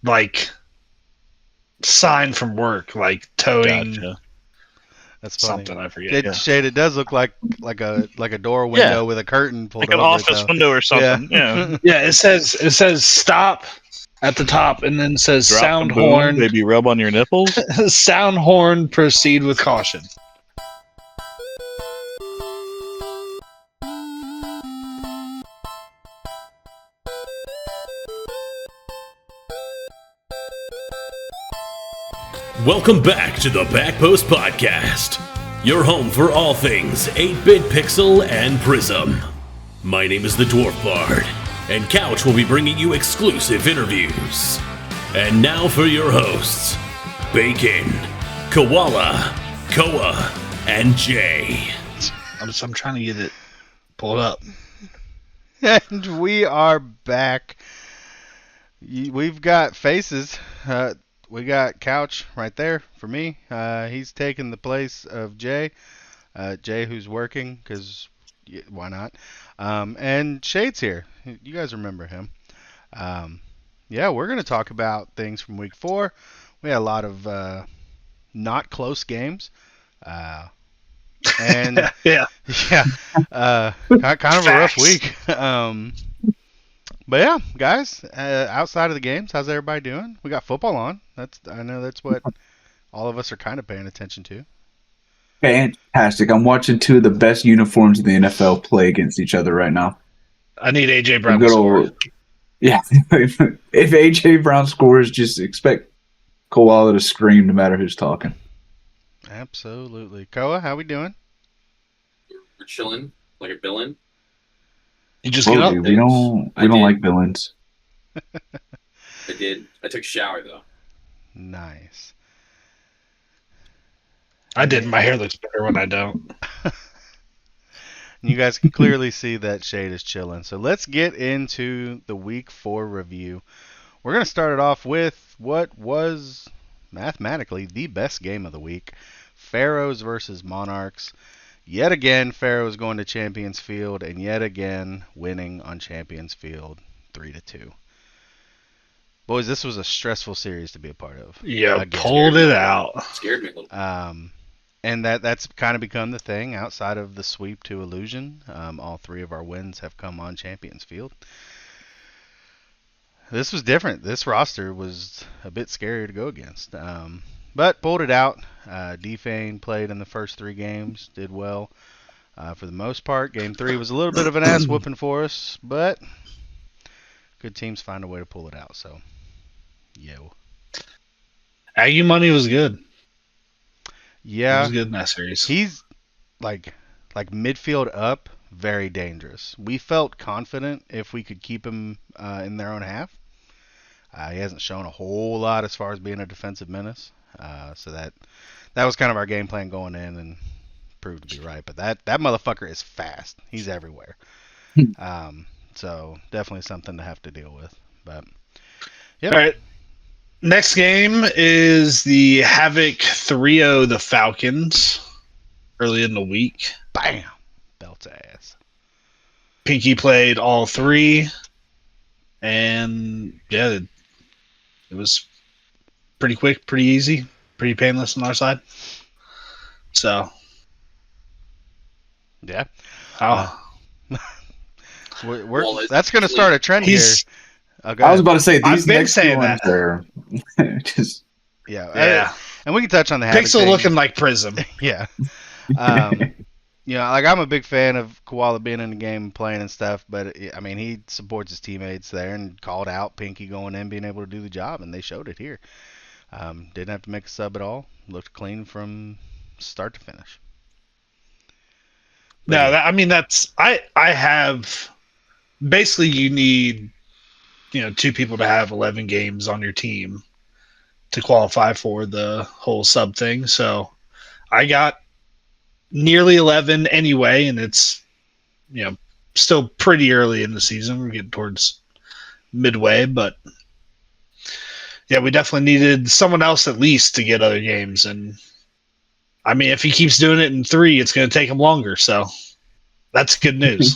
like sign from work, like towing That's funny. something. I forget. Shade, it does look like a door window with a curtain pulled like an over office it, window or something. Yeah. Yeah, it says stop at the top, and then says Drop sound the boom, horn. maybe rub on your nipples. Sound horn. Proceed with caution. Welcome back to the Backpost Podcast, your home for all things 8-bit pixel and Prism. My name is the Dwarf Bard, and Couch will be bringing you exclusive interviews. And now for your hosts, Bacon, Koala, Koa, and Jay. I'm trying to get it pulled up. And we are back. We've got faces. We got Couch right there for me. He's taking the place of Jay. Jay, who's working, because why not? And Shade's here. You guys remember him. Yeah, we're going to talk about things from week 4. We had a lot of not close games. And yeah, kind of a rough week. But yeah, guys, outside of the games, how's everybody doing? We got football on. I know that's what all of us are kind of paying attention to. Fantastic. I'm watching 2 of the best uniforms in the NFL play against each other right now. I need AJ Brown to score. Yeah, if AJ Brown scores, just expect Koala to scream no matter who's talking. Absolutely. Koa, how we doing? We're chilling like a villain. You just get up. Dude, we don't like villains. I did. I took a shower though. Nice. I did. My hair looks better when I don't. You guys can clearly see that Shade is chilling. So let's get into the week 4 review. We're going to start it off with what was mathematically the best game of the week. Pharaohs versus Monarchs. Yet again, Pharaohs going to Champions Field, and yet again winning on Champions Field 3-2. Boys, this was a stressful series to be a part of. Yeah, pulled it out. Scared me a little. And that's kind of become the thing outside of the sweep to Illusion. All 3 of our wins have come on Champions Field. This was different. This roster was a bit scary to go against. But pulled it out. Defane played in the first 3 games, did well for the most part. Game 3 was a little bit of an ass whooping for us, but good teams find a way to pull it out. So, yo. Aggie Money was good. Yeah, he was good in that series. He's like midfield up, very dangerous. We felt confident if we could keep him in their own half. He hasn't shown a whole lot as far as being a defensive menace. So that was kind of our game plan going in, and proved to be right. But that motherfucker is fast. He's everywhere. So definitely something to have to deal with. But yeah. All right. Next game is the Havoc 3-0 the Falcons early in the week. Bam! Belts ass. Pinky played all 3. And yeah, it was pretty quick, pretty easy, pretty painless on our side. So, yeah. That's going to start a trend here. I was about to say these next ones are just yeah. And we can touch on the Pixel looking like Prism. Yeah. Like I'm a big fan of Koala being in the game and playing and stuff, but I mean he supports his teammates there and called out Pinky going in, being able to do the job, and they showed it here. Didn't have to make a sub at all. Looked clean from start to finish. No, I have basically you need 2 people to have 11 games on your team to qualify for the whole sub thing. So I got nearly 11 anyway, and it's still pretty early in the season. We're getting towards midway, but yeah, we definitely needed someone else at least to get other games. And I mean, if he keeps doing it in 3, it's going to take him longer. So that's good news.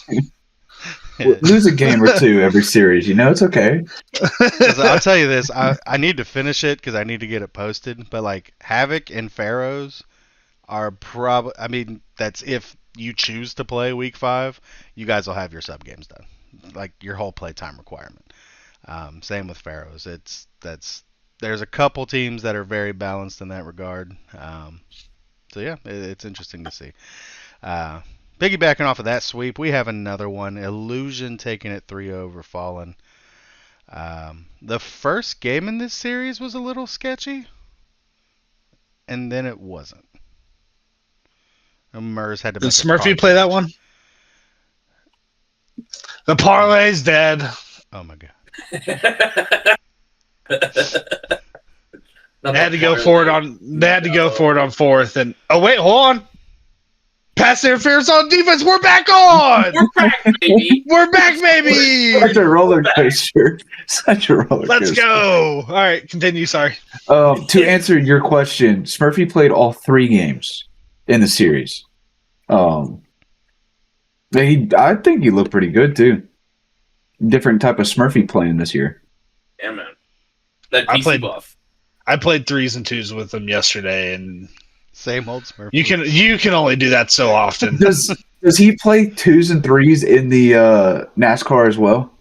Lose a game or two every series. It's okay. I'll tell you this. I need to finish it because I need to get it posted. But like Havoc and Pharaohs are probably. I mean, that's if you choose to play Week 5, you guys will have your sub games done, like your whole playtime requirement. Same with Pharaohs. There's a couple teams that are very balanced in that regard. So yeah, it's interesting to see. Piggybacking off of that sweep, we have another one. Illusion taking it 3 over Fallen. The first game in this series was a little sketchy, and then it wasn't. Mers had to. Did Smurfy play that one? The parlay's dead. Oh my god. They had to go for it on. They had to go for it on 4th, and wait, hold on. Pass interference on defense. We're back on. We're back, baby. We're back, baby. Such a roller coaster. Such a roller coaster. Let's go. All right, continue. Sorry. To answer your question, Smurfy played all 3 games in the series. I think he looked pretty good too. Different type of Smurfy playing this year. Yeah, man. That PC buff. I played 3s and 2s with him yesterday, and same old Smurfy. You can only do that so often. Does he play 2s and 3s in the NASCAR as well?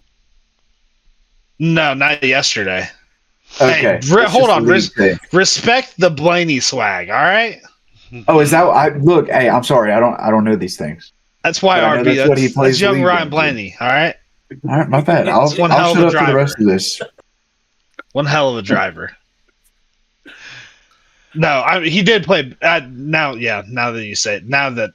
No, not yesterday. Okay. Hey, hold on. Respect the Blaney swag. All right. Oh, is that? Look. Hey, I'm sorry. I don't know these things. That's why RB. That's what he plays. That's young league Ryan in. Blaney. All right. All right, my bad. I'll one hell of shut a up for the driver. rest of this. One hell of a driver. No, he did play. Now that you say it, now that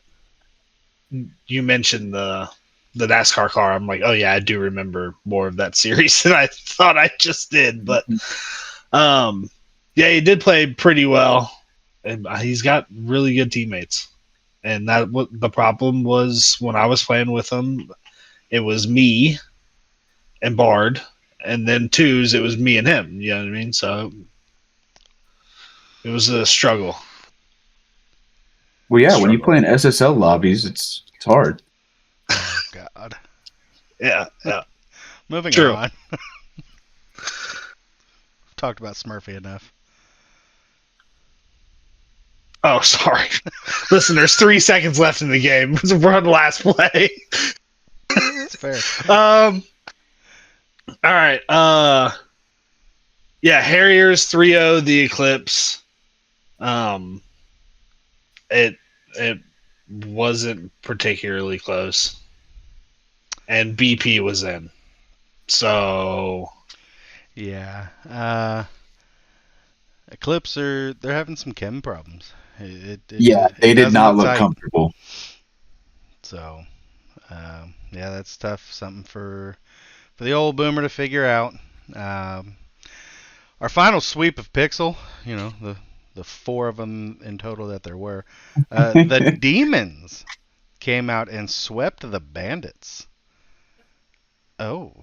you mentioned the NASCAR car, I'm like, oh yeah, I do remember more of that series than I thought I just did. But yeah, he did play pretty well, and he's got really good teammates. And that what the problem was when I was playing with him. It was me and Bard, and then 2s, it was me and him. You know what I mean? So it was a struggle. Well, yeah, when you play in SSL lobbies, it's hard. Oh god. Yeah. Moving True. on. Talked about Smurfy enough. Oh, sorry. Listen, there's 3 seconds left in the game. We're on the last play. It's fair. All right. Yeah, Harriers 3-0 the Eclipse. It wasn't particularly close. And BP was in. So yeah. Eclipse they're having some chem problems. They did not look comfortable. So yeah, that's tough. Something for the old boomer to figure out. Our final sweep of Pixel, the 4 of them in total that there were, the Demons came out and swept the Bandits. Oh.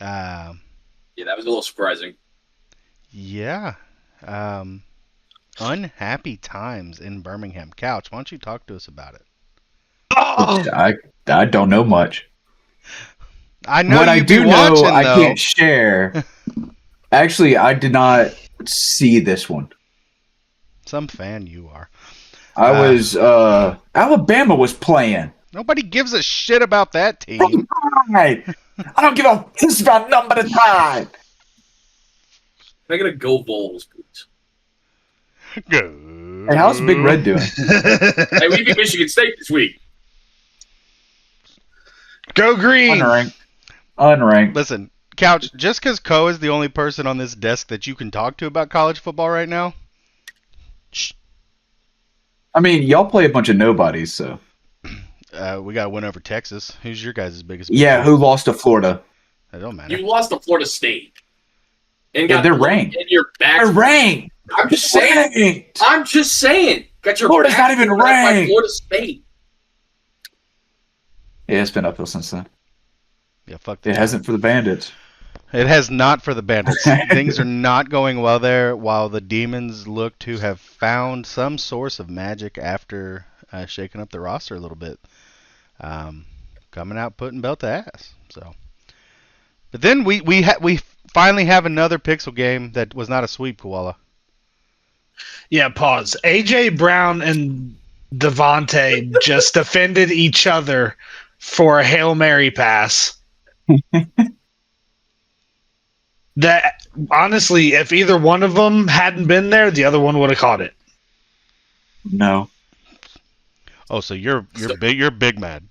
Yeah, that was a little surprising. Yeah. Unhappy times in Birmingham. Couch, why don't you talk to us about it? oh, I don't know much. I know what I you'd do be watching, know, I though. can't share. Actually, I did not see this one. Some fan you are. I was Alabama was playing. Nobody gives a shit about that team. Right. I don't give a piss about nothing but a time. Can I get a go Bulls, please? Go. Hey, how's Big Red doing? Hey, we beat Michigan State this week. Go Green. Unranked. Listen, Couch, just because Ko is the only person on this desk that you can talk to about college football right now, shh. I mean, y'all play a bunch of nobodies, so. We got to win over Texas. Who's your guys' biggest? Yeah, who lost to Florida? It don't matter. You lost to Florida State. And Yeah, they're ranked. In your back. They're ranked. I'm just saying. Got your Florida's back not even by ranked. Florida State. Yeah, it's been uphill since then. Yeah, fuck It that. hasn't for the Bandits. It has not for the Bandits. Things are not going well there, while the Demons look to have found some source of magic after shaking up the roster a little bit. coming out putting belt to ass. So, but then we finally have another Pixel game that was not a sweep, Koala. Yeah, pause. AJ Brown and Devontae just defended each other for a Hail Mary pass. That honestly, if either one of them hadn't been there, the other one would have caught it. No. Oh, so you're big mad.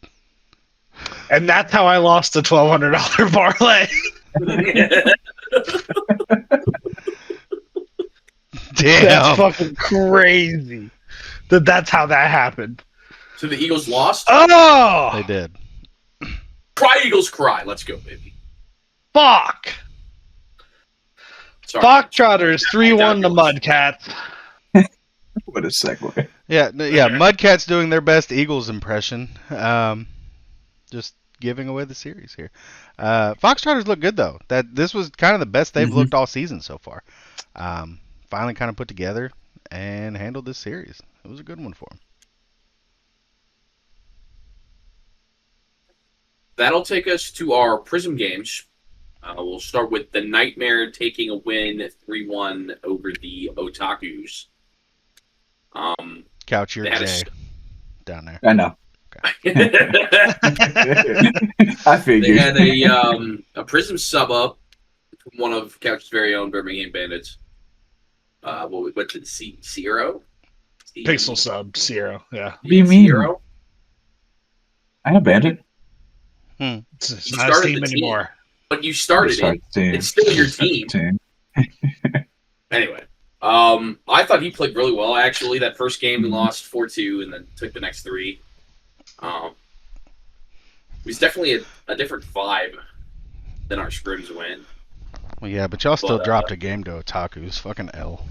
And that's how I lost the $1,200 parlay. Damn. That's fucking crazy. That's how that happened. So the Eagles lost? Oh! They did. Cry, Eagles, cry. Let's go, baby. Fuck! Sorry. Foxtrotters 3-1 the Mudcats. What a segue. Yeah, Mudcats doing their best Eagles impression. Just giving away the series here. Foxtrotters look good though. This was kind of the best they've looked all season so far. Finally kind of put together and handled this series. It was a good one for them. That'll take us to our Prism games. We'll start with the Nightmare taking a win 3-1 over the Otakus. Couch your They had a Jay down there. I know. they I figured. had a Prism sub up from one of Couch's very own Birmingham Bandits. What did Zero? Pixel sub, Zero. Yeah. What do you mean? Zero? I have Bandit. It's You not a started team the team. anymore. But you started it. It's still your team. Anyway, I thought he played really well. Actually, that first game we lost 4-2, and then took the next 3. It was definitely a different vibe than our scrims went. Well, yeah, but y'all still But, dropped a game to Otaku's. Fucking L.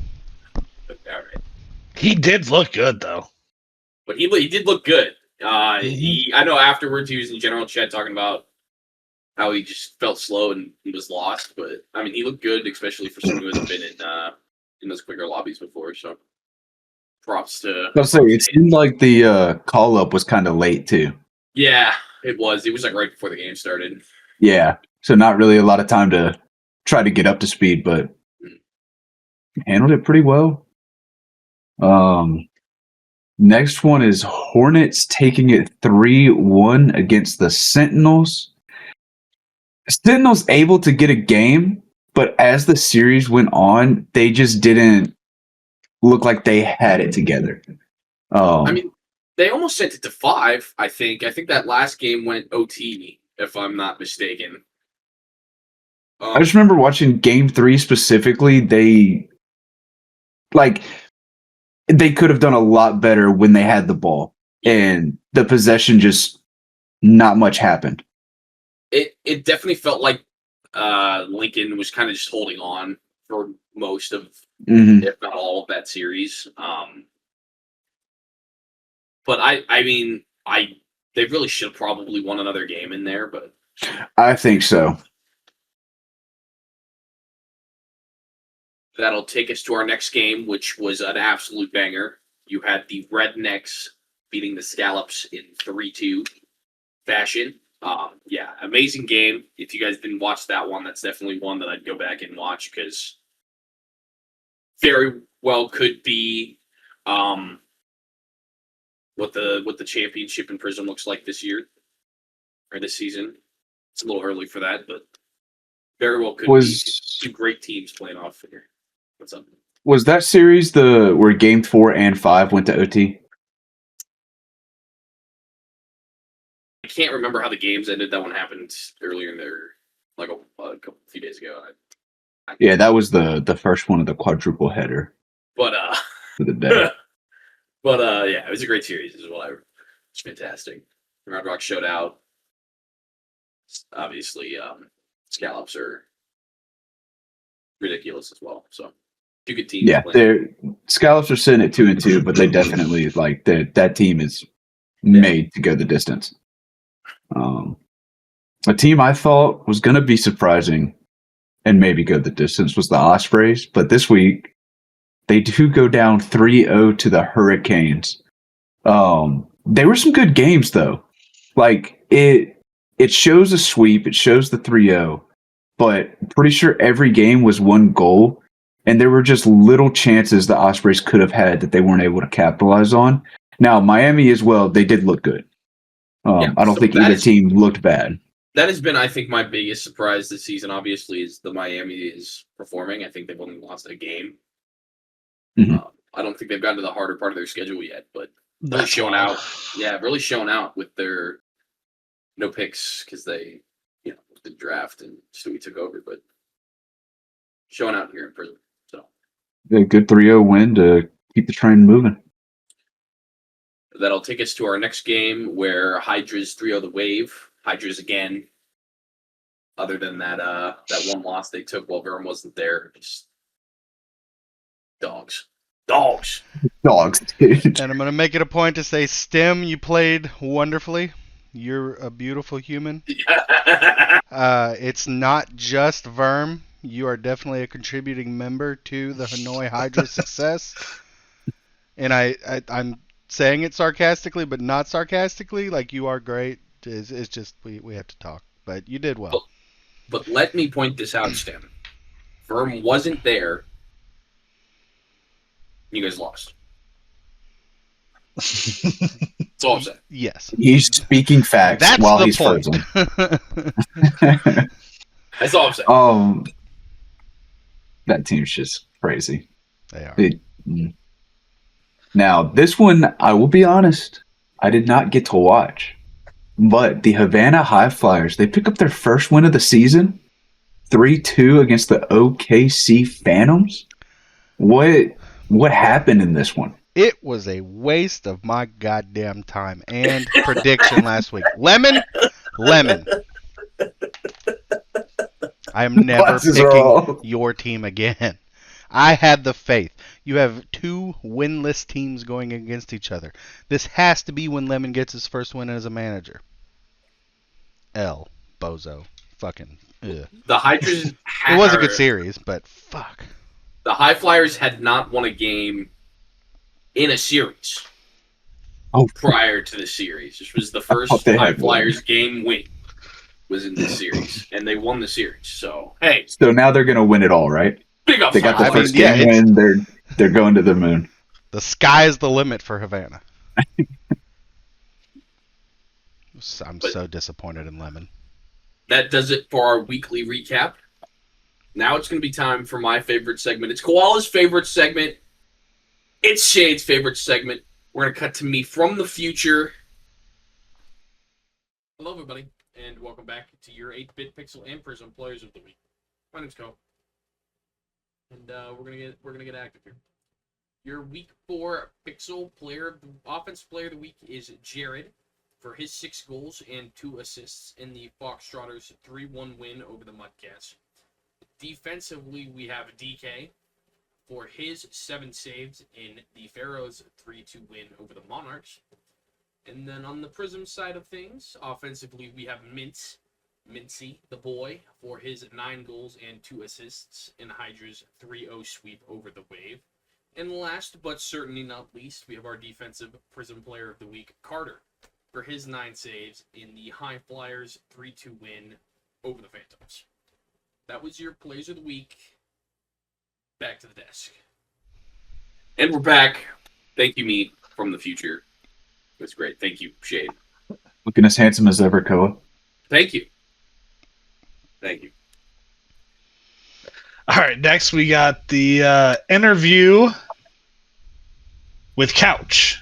But, all right. He did look good though. But he did look good. I know afterwards he was in general chat talking about how he just felt slow and he was lost. But I mean, he looked good, especially for someone who hasn't been in those quicker lobbies before. So props to. I'll say it seemed like the call up was kind of late too. Yeah, it was. It was like right before the game started. Yeah, so not really a lot of time to try to get up to speed, but handled it pretty well. Next one is Hornets taking it 3-1 against the Sentinels. Sentinels able to get a game, but as the series went on, they just didn't look like they had it together. I mean, they almost sent it to 5. I think that last game went OT, if I'm not mistaken. I just remember watching Game 3 specifically. They could have done a lot better when they had the ball, and the possession just not much happened. It definitely felt like Lincoln was kind of just holding on for most of, if not all of that series. But I mean, they really should have probably won another game in there, but I think so. that'll take us to our next game, which was an absolute banger. You had the Rednecks beating the Scallops in 3-2 fashion. Yeah, amazing game. If you guys didn't watch that one, that's definitely one that I'd go back and watch because very well could be what the championship in Prism looks like this year or this season. It's a little early for that, but very well could be 2 great teams playing off here. What's up? Was that series where Game 4 and 5 went to OT? I can't remember how the games ended. That one happened earlier in their like a few days ago. Yeah, that was the first one of the quadruple header But for the day. yeah, it was a great series as well. It's fantastic. Round Rock showed out. Obviously, Scallops are ridiculous as well. So 2 good teams. Yeah, Scallops are sitting at 2-2, but they definitely that team is made to go the distance. A team I thought was going to be surprising and maybe go the distance was the Ospreys, but this week they do go down 3-0 to the Hurricanes. They were some good games though. Like it it shows a sweep. It shows the 3-0, but I'm pretty sure every game was one goal, and there were just little chances the Ospreys could have had that they weren't able to capitalize on. Now, Miami as well, they did look good. I don't think either team looked bad. That has been, I think, my biggest surprise this season, obviously, is the Miami is performing. I think they've only lost a game. Mhm. I don't think they've gotten to the harder part of their schedule yet, but really That's showing wild. out. Yeah, really showing out with their no picks because they, with the draft and Stewie took over, but showing out here in prison. So A good 3-0 win to keep the train moving. that'll take us to our next game where Hydras 3-0 the Wave. Hydras again. Other than that one loss they took while Verm wasn't there, just dogs. Dogs. Dogs, dude. And I'm going to make it a point to say, Stem, you played wonderfully. You're a beautiful human. It's not just Verm. You are definitely a contributing member to the Hanoi Hydra success. And I'm saying it sarcastically, but not sarcastically. Like, you are great. It's just we have to talk. But you did well. But let me point this out, Stem. Verm wasn't there. You guys lost. That's all I'm saying. Yes. He's speaking facts That's while the he's point. frozen. That's all I'm saying. That team's just crazy. They are. Now, this one, I will be honest, I did not get to watch. But the Havana High Flyers, they pick up their first win of the season, 3-2 against the OKC Phantoms. What happened in this one? It was a waste of my goddamn time and prediction last week. Lemon. I am never Glasses are picking off. your team again. I had the faith. You have two winless teams going against each other. This has to be when Lemon gets his first win as a manager. Bozo. Fucking. Ugh. The Hydras It was a good series, but fuck. The High Flyers had not won a game in a series prior to the series. This was the first they High had Flyers game win was in this series, and they won the series. So, hey, So now they're going to win it all, right? big up They got the Flyers. first yeah, game win. They're going to the moon. The sky's the limit for Havana. I'm so disappointed in Lemon. That does it for our weekly recap. Now it's going to be time for my favorite segment. It's Koala's favorite segment. It's Shade's favorite segment. We're going to cut to me from the future. Hello, everybody, and welcome back to your 8-Bit Pixel and Prism Players of the Week. My name's Ko, and we're gonna get active here. Your Week 4 Pixel Offense Player of the Week is Jared for his 6 goals and 2 assists in the Foxtrotters' 3-1 win over the Mudcats. Defensively, we have DK for his 7 saves in the Pharaohs' 3-2 win over the Monarchs. And then on the Prism side of things, offensively, we have Mincy, the boy, for his 9 goals and 2 assists in Hydra's 3-0 sweep over the Wave. And last but certainly not least, we have our defensive Prism Player of the Week, Carter, for his 9 saves in the High Flyers' 3-2 win over the Phantoms. That was your Players of the Week. Back to the desk. And we're back. Thank you, me, from the future. It was great. Thank you, Shade. Looking as handsome as ever, Koa. Thank you. Thank you. All right, next we got the interview with Couch.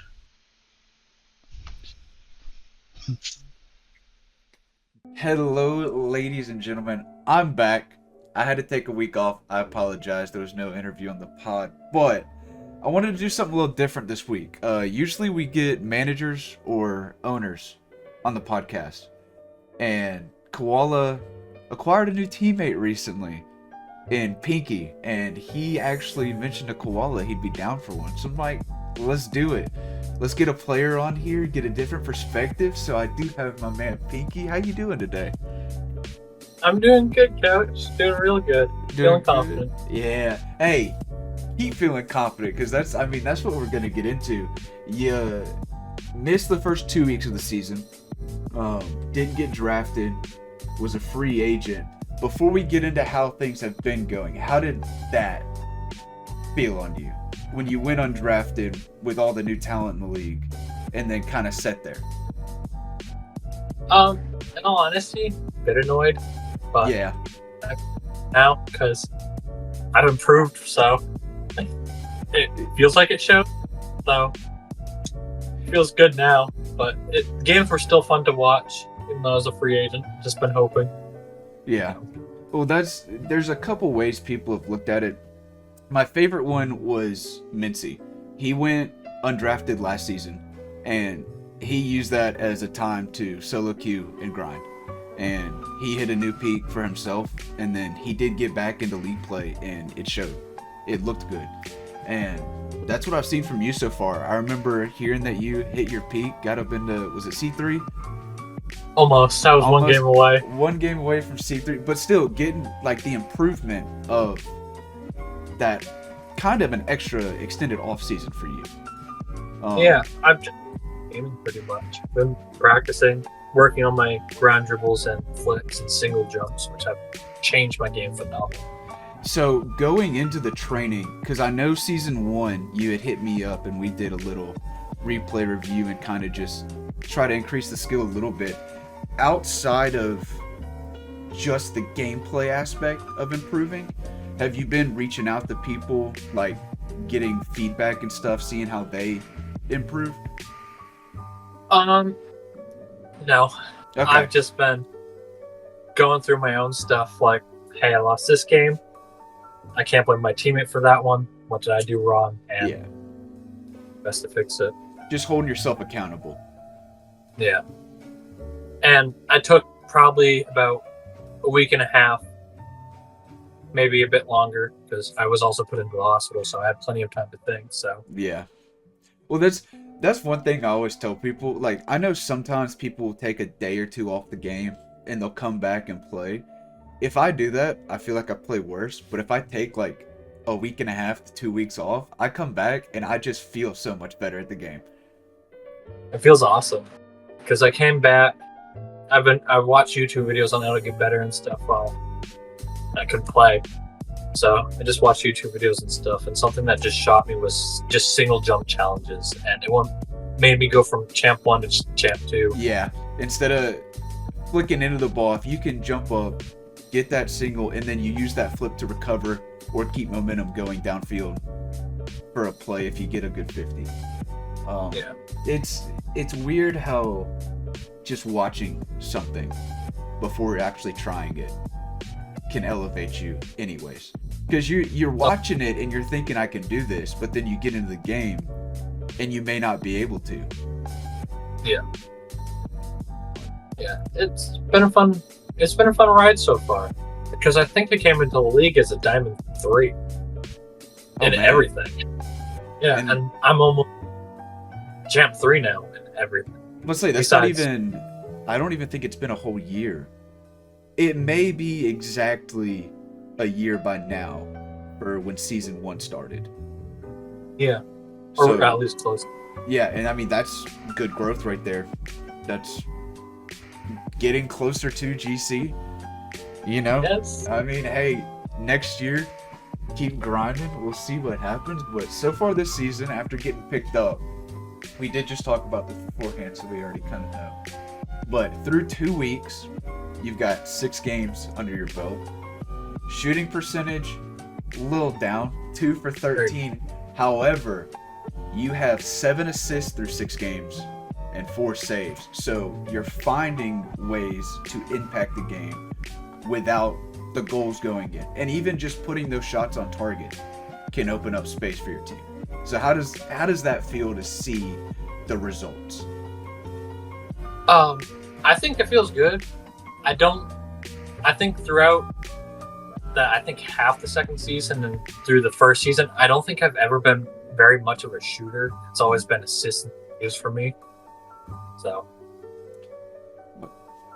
Hello, ladies and gentlemen. I'm back. I had to take a week off. I apologize. There was no interview on the pod, but I wanted to do something a little different this week. Usually we get managers or owners on the podcast, and Koala acquired a new teammate recently in Pinky, and he actually mentioned to Koala he'd be down for one. So I'm like, let's do it. Let's get a player on here, get a different perspective. So I do have my man Pinky. How you doing today? I'm doing good, Coach. Doing real good. Feeling confident. Yeah. Hey, keep feeling confident, because that's what we're gonna get into. You missed the first 2 weeks of the season. didn't get drafted, was a free agent. Before we get into how things have been going, how did that feel on you when you went undrafted with all the new talent in the league and then kind of sat there? In all honesty, a bit annoyed, but Yeah. now because I've improved, so it feels like it showed. So it feels good now, but games were still fun to watch, even though I was a free agent. Just been hoping. Yeah. Well, there's a couple ways people have looked at it. My favorite one was Mincy. He went undrafted last season, and he used that as a time to solo queue and grind. And he hit a new peak for himself, and then he did get back into league play, and it showed. It looked good. And that's what I've seen from you so far. I remember hearing that you hit your peak, got up into, was it C3? Almost. I was one game away. One game away from C3, but still getting like the improvement of that kind of an extra extended off season for you. Yeah, I've just been gaming pretty much. Been practicing, working on my ground dribbles and flicks and single jumps, which have changed my game phenomenally. So going into the training, because I know season 1 you had hit me up and we did a little replay review and kind of just try to increase the skill a little bit. Outside of just the gameplay aspect of improving, have you been reaching out to people, like getting feedback and stuff, seeing how they improve? No. Okay. I've just been going through my own stuff, like, hey, I lost this game. I can't blame my teammate for that one. What did I do wrong? And Yeah. best to fix it. Just holding yourself accountable. Yeah. And I took probably about a week and a half, maybe a bit longer, because I was also put into the hospital, so I had plenty of time to think. So Yeah. Well, that's one thing I always tell people. Like, I know sometimes people will take a day or two off the game and they'll come back and play. If I do that, I feel like I play worse. But if I take like a week and a half to 2 weeks off, I come back and I just feel so much better at the game. it feels awesome, because I came back. I've watched YouTube videos on how to get better and stuff while I could play. So I just watched YouTube videos and stuff, and something that just shocked me was just single jump challenges, and it made me go from champ 1 to champ 2. Yeah. Instead of flicking into the ball, if you can jump up, get that single, and then you use that flip to recover or keep momentum going downfield for a play if you get a good 50. Yeah. It's weird how just watching something before actually trying it can elevate you anyways. Because you're watching it and you're thinking I can do this, but then you get into the game and you may not be able to. Yeah, it's been a fun ride so far, because I think I came into the league as a Diamond 3 in man. everything. Yeah, and I'm almost Champ 3 now in everything. Let's say that's Besides- not even. I don't even think it's been a whole year. It may be exactly a year by now, for when season 1 started. Yeah, or So, at least close. yeah, and I mean that's good growth right there. That's getting closer to GC. You know? Yes. I mean, hey, next year, keep grinding. We'll see what happens. But so far this season, after getting picked up, we did just talk about this beforehand, so we already kind of know. But through 2 weeks, you've got 6 games under your belt. Shooting percentage, a little down, 2 for 13. However, you have 7 assists through 6 games and 4 saves. So you're finding ways to impact the game without the goals going in. And even just putting those shots on target can open up space for your team. So how does that feel to see the results? I think it feels good. I think throughout half the second season and through the first season, I don't think I've ever been very much of a shooter. It's always been assists and saves for me. So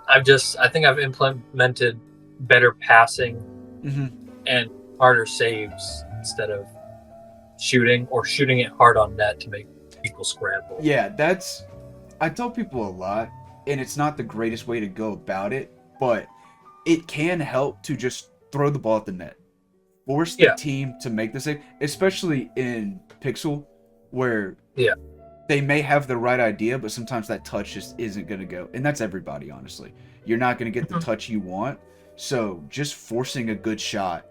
I think I've implemented better passing and harder saves instead of shooting it hard on net to make people scramble. Yeah, I tell people a lot, and it's not the greatest way to go about it, but it can help to just throw the ball at the net. Force the team to make the save, especially in Pixel, where they may have the right idea, but sometimes that touch just isn't going to go. And that's everybody, honestly. You're not going to get the touch you want. So just forcing a good shot,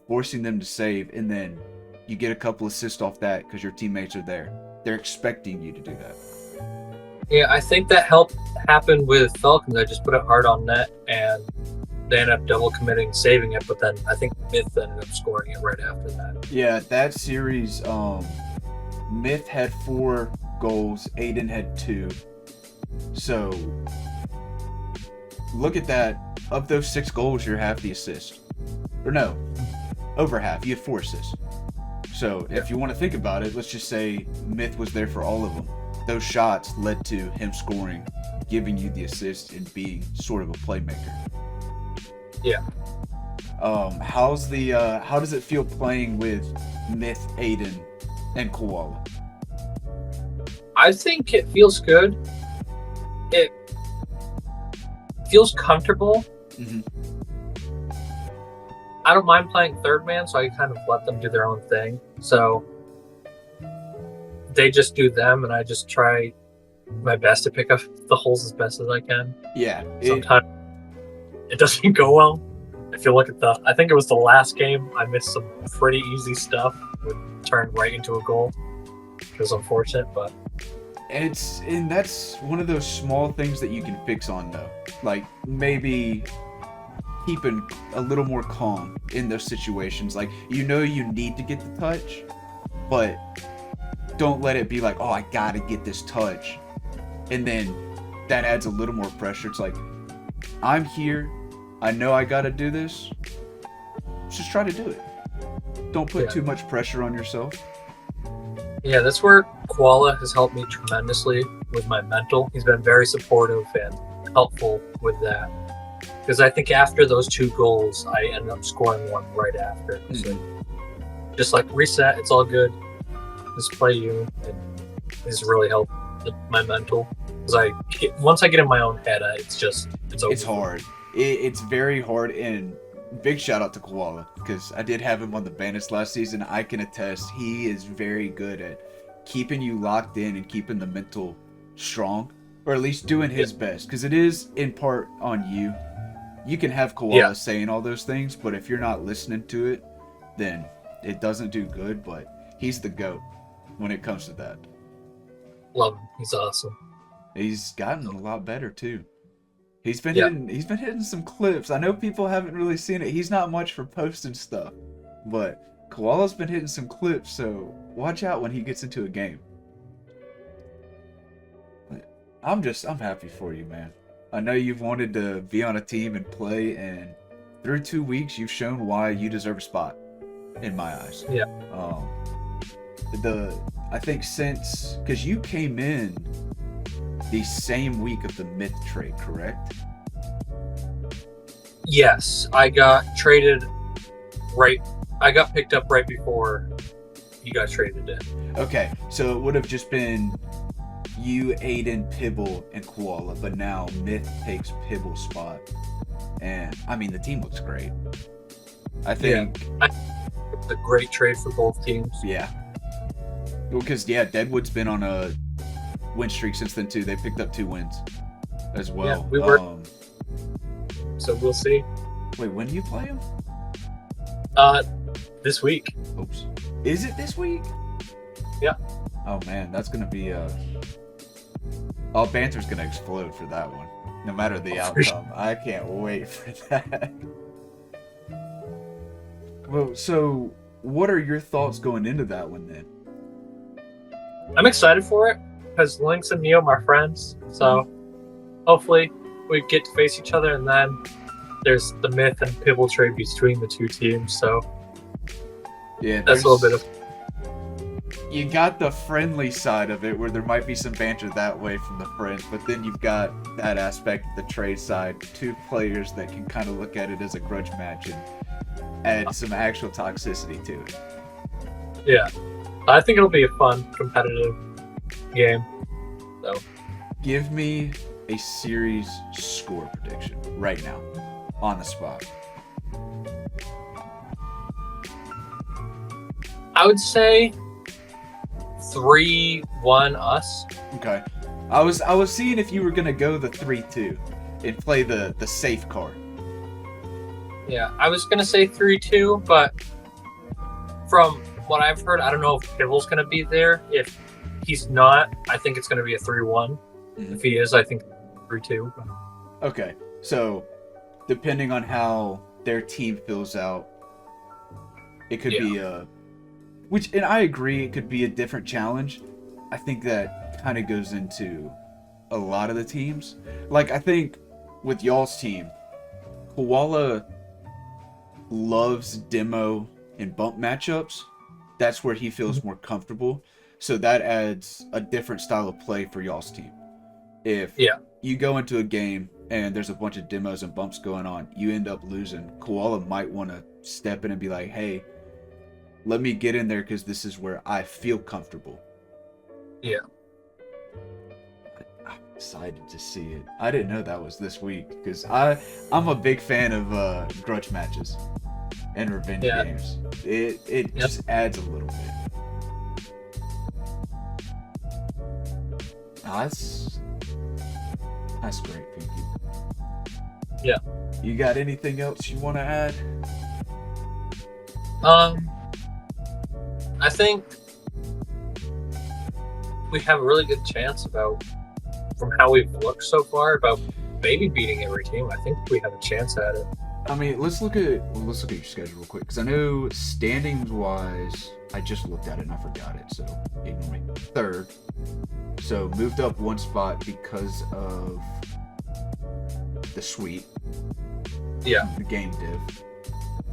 forcing them to save, and then you get a couple assists off that because your teammates are there. They're expecting you to do that. Yeah, I think that helped happen with Falcons. I just put it hard on net, and they ended up double committing, saving it, but then I think Myth ended up scoring it right after that. Yeah, that series, Myth had 4 goals, Aiden had 2. So, look at that. Of those 6 goals, you're half the assist. Or no, over half. You had 4 assists. So, if you want to think about it, let's just say Myth was there for all of them. Those shots led to him scoring, giving you the assist, and being sort of a playmaker. Yeah. How does it feel playing with Myth, Aiden, and Koala? I think it feels good. It feels comfortable. Mm-hmm. I don't mind playing third man, so I kind of let them do their own thing. So they just do them, and I just try my best to pick up the holes as best as I can. Yeah. Sometimes it doesn't go well. If you look at I think it was the last game, I missed some pretty easy stuff. It turned right into a goal. It was unfortunate, but and that's one of those small things that you can fix on though. Like maybe keeping a little more calm in those situations. Like you need to get the touch, but don't let it be like, oh, I gotta get this touch. And then that adds a little more pressure. It's like, I'm here. I know I gotta do this. Just try to do it. Don't put too much pressure on yourself. Yeah, that's where Koala has helped me tremendously with my mental. He's been very supportive and helpful with that. Because I think after those 2 goals, I ended up scoring one right after. So just like reset, it's all good. Just play you. And it's really helped my mental. Because once I get in my own head, it's over. It's hard. It's very hard, and big shout out to Koala because I did have him on the Bandits last season. I can attest he is very good at keeping you locked in and keeping the mental strong, or at least doing his best, because it is in part on you. You can have Koala saying all those things, but if you're not listening to it, then it doesn't do good. But he's the GOAT when it comes to that. Love him. He's awesome. He's gotten a lot better too. He's been hitting some clips. I know people haven't really seen it. He's not much for posting stuff, but Koala's been hitting some clips, so watch out when he gets into a game. I'm happy for you, man. I know you've wanted to be on a team and play, and through 2 weeks, you've shown why you deserve a spot, in my eyes. Yeah. I think because you came in the same week of the Myth trade, correct? Yes, I got traded I got picked up right before you got traded in. Okay, so it would have just been you, Aiden, Pibble, and Koala, but now Myth takes Pibble's spot. And, I mean, the team looks great. I think... It's a great trade for both teams. Yeah. Because, Deadwood's been on a win streak since then, too. They picked up 2 wins as well. Yeah, we were... so we'll see. Wait, when do you play them? This week. Oops. Is it this week? Yeah. Oh, man, that's going to be Oh, banter's going to explode for that one. No matter the outcome. I can't wait for that. Well, so what are your thoughts going into that one then? I'm excited for it because Lynx and Neo are my friends. So hopefully we get to face each other, and then there's the Myth and Pibble trade between the 2 teams. So yeah, that's a little bit of... You got the friendly side of it where there might be some banter that way from the friends, but then you've got that aspect of the trade side, 2 players that can kind of look at it as a grudge match and add some actual toxicity to it. Yeah. I think it'll be a fun, competitive game. So give me a series score prediction right now, on the spot. I would say 3-1 us. Okay. I was seeing if you were gonna go the 3-2 and play the safe card. Yeah, I was gonna say 3-2, but from what I've heard, I don't know if Pibble's gonna be there. If he's not, I think it's gonna be a 3-1. Mhm. If he is, I think 3-2. Okay. So, depending on how their team fills out, it could be a... Which, and I agree, it could be a different challenge. I think that kind of goes into a lot of the teams. Like, I think with y'all's team, Koala loves demo and bump matchups. That's where he feels more comfortable. So that adds a different style of play for y'all's team. If you go into a game and there's a bunch of demos and bumps going on, you end up losing, Koala might want to step in and be like, hey, let me get in there because this is where I feel comfortable. Yeah. I'm excited to see it. I didn't know that was this week because I'm a big fan of grudge matches and revenge games. It just adds a little bit. That's great, Pinky. Yeah. You got anything else you want to add? I think we have a really good chance from how we've looked so far, about maybe beating every team. I think we have a chance at it. I mean, let's look at your schedule real quick, because I know standings-wise, I just looked at it and I forgot it, so ignore me. Third. So moved up one spot because of the sweep. Yeah. The game div.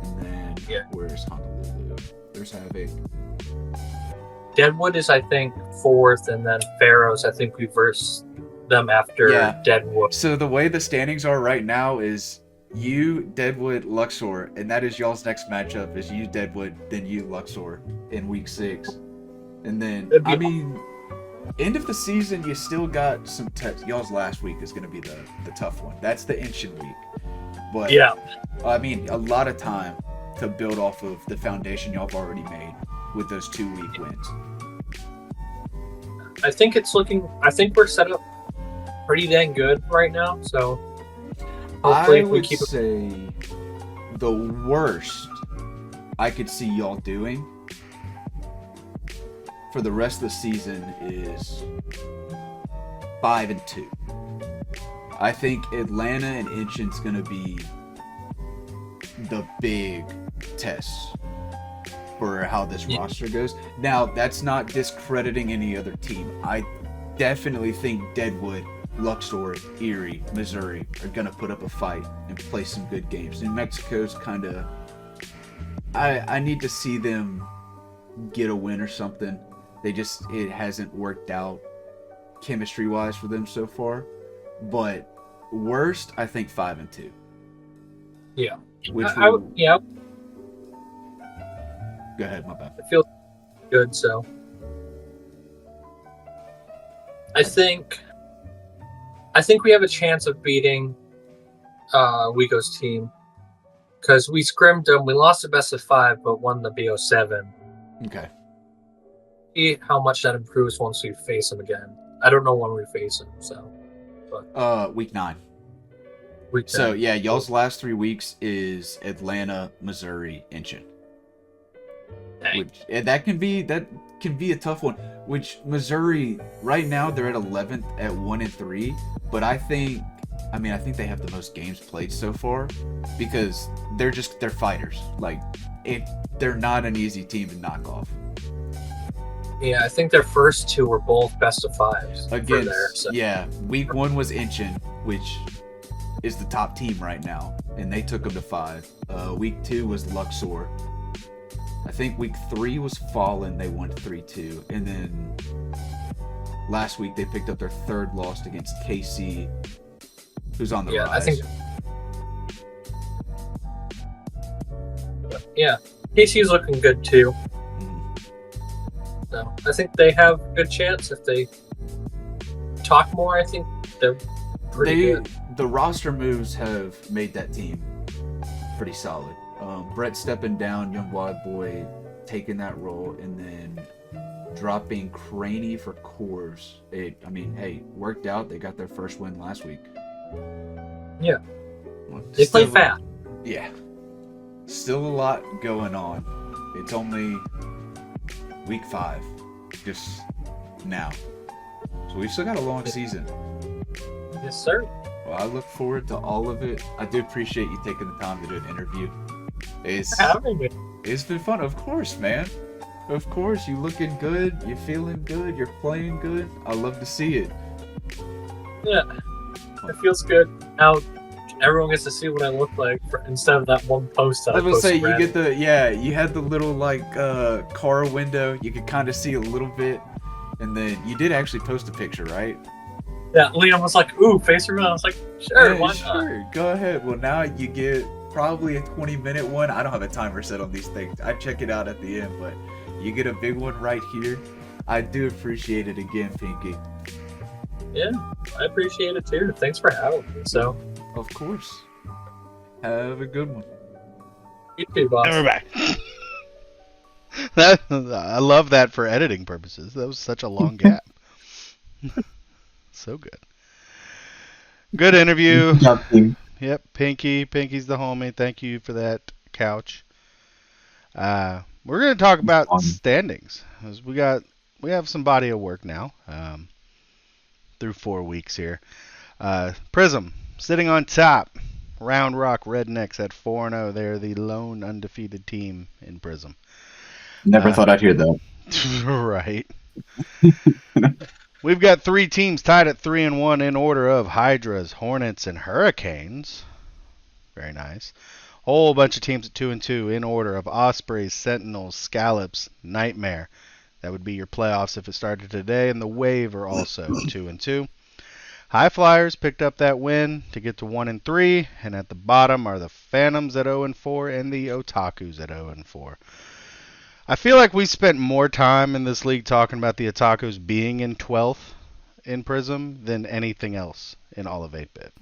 And then where's Honolulu? There's Havoc. Deadwood is, I think, fourth, and then Pharaohs, I think we versed them after Deadwood. So the way the standings are right now is you, Deadwood, Luxor, and that is y'all's next matchup is you, Deadwood, then you, Luxor, in week 6. And then, I mean, end of the season, you still got some y'all's last week is going to be the tough one. That's the Ancient week. But, I mean, a lot of time to build off of the foundation y'all have already made with those 2-week wins. I think we're set up pretty dang good right now, so hopefully I would say the worst I could see y'all doing for the rest of the season is 5-2. I think Atlanta and Ancient's gonna be the big test for how this roster goes. Now, that's not discrediting any other team. I definitely think Deadwood, Luxor, Erie, Missouri are gonna put up a fight and play some good games. New Mexico's kind of... I need to see them get a win or something. It hasn't worked out chemistry-wise for them so far. But worst, I think 5-2. Yeah. Which yeah. Go ahead, my bad. It feels good, so I think we have a chance of beating Wigo's team because we scrimmed them. We lost the best of 5, but won the BO7. Okay. See how much that improves once we face them again. I don't know when we face them, so. But week 9. Week 9. So yeah, y'all's last 3 weeks is Atlanta, Missouri, Ancient. Which that can be a tough one. Which Missouri right now they're at 11th at 1-3, but I think they have the most games played so far because they're fighters. Like they're not an easy team to knock off. Yeah, I think their first 2 were both best of 5s. Week 1 was Ancient, which is the top team right now, and they took them to 5. Week 2 was Luxor. I think week 3 was Fallen. They won 3-2, and then last week they picked up their 3rd loss against KC, who's on the rise. I think. Yeah, KC's looking good too. So I think they have a good chance if they talk more. I think they're pretty good. The roster moves have made that team pretty solid. Brett stepping down, young wild boy taking that role, and then dropping Craney for Coors. Worked out. They got their first win last week. Yeah. They play fast. Yeah. Still a lot going on. It's only week 5. Just now. So we've still got a long season. Yes, sir. Well, I look forward to all of it. I do appreciate you taking the time to do an interview. It's been fun. Of course, man. Of course. You looking good. You feeling good. You're playing good. I love to see it. Yeah. It feels good. Now everyone gets to see what I look like instead of that one post that I was posted. say, you had the little car window. You could kind of see a little bit. And then you did actually post a picture, right? Yeah, Liam was like, ooh, face reveal. I was like, sure, Yeah, why sure. not? Go ahead. Well, now you get probably a 20-minute one. I don't have a timer set on these things. I check it out at the end, but you get a big one right here. I do appreciate it again, Pinky. Yeah, I appreciate it too. Thanks for having me. So, Of course. Have a good one. you too, boss. And we're back. I love that for editing purposes. That was such a long gap. So good. Good interview. Yep, Pinky's the homie. Thank you for that, Couch. We're gonna talk about standings. We have some body of work now. Through 4 weeks here. Prism sitting on top. Round Rock Rednecks at 4-0. They're the lone undefeated team in Prism. Never thought I'd hear that. Right. We've got 3 teams tied at 3-1 in order of Hydras, Hornets, and Hurricanes. Very nice. Whole bunch of teams at 2-2 in order of Ospreys, Sentinels, Scallops, Nightmare. That would be your playoffs if it started today, and the Wave are also 2-2. High Flyers picked up that win to get to 1-3, and at the bottom are the Phantoms at 0-4 and the Otakus at 0-4. I feel like we spent more time in this league talking about the Otakus being in 12th in Prism than anything else in all of 8-bit.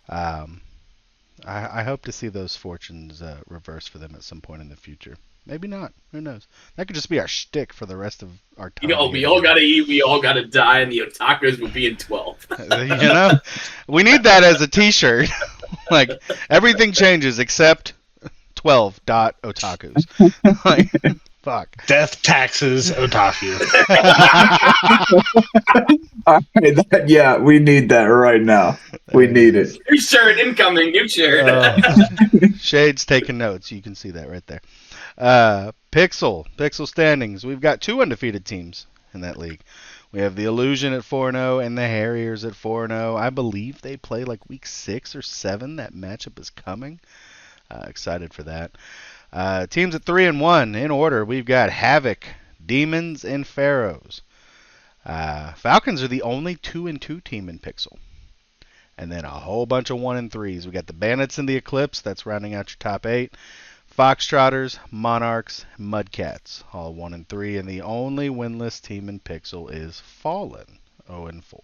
I hope to see those fortunes reverse for them at some point in the future. Maybe not. Who knows? That could just be our shtick for the rest of our time. We all gotta eat, we all gotta die, and the Otakus will be in 12. We need that as a t-shirt. Like, everything changes except 12.otakus. Like, fuck. Death, taxes, otaku. Yeah, we need that right now. We need it. New shirt incoming, new shirt. Shade's taking notes. You can see that right there. Pixel standings. We've got 2 undefeated teams in that league. We have the Illusion at 4-0 and the Harriers at 4-0. I believe they play like week 6 or 7. That matchup is coming. Excited for that. Teams at 3-1 in order. We've got Havoc, Demons, and Pharaohs. Falcons are the only 2-2 team in Pixel. And then a whole bunch of 1-3s. We got the Bandits and the Eclipse. That's rounding out your top 8. Foxtrotters, Monarchs, Mudcats, all 1-3, and the only winless team in Pixel is Fallen, 0-4.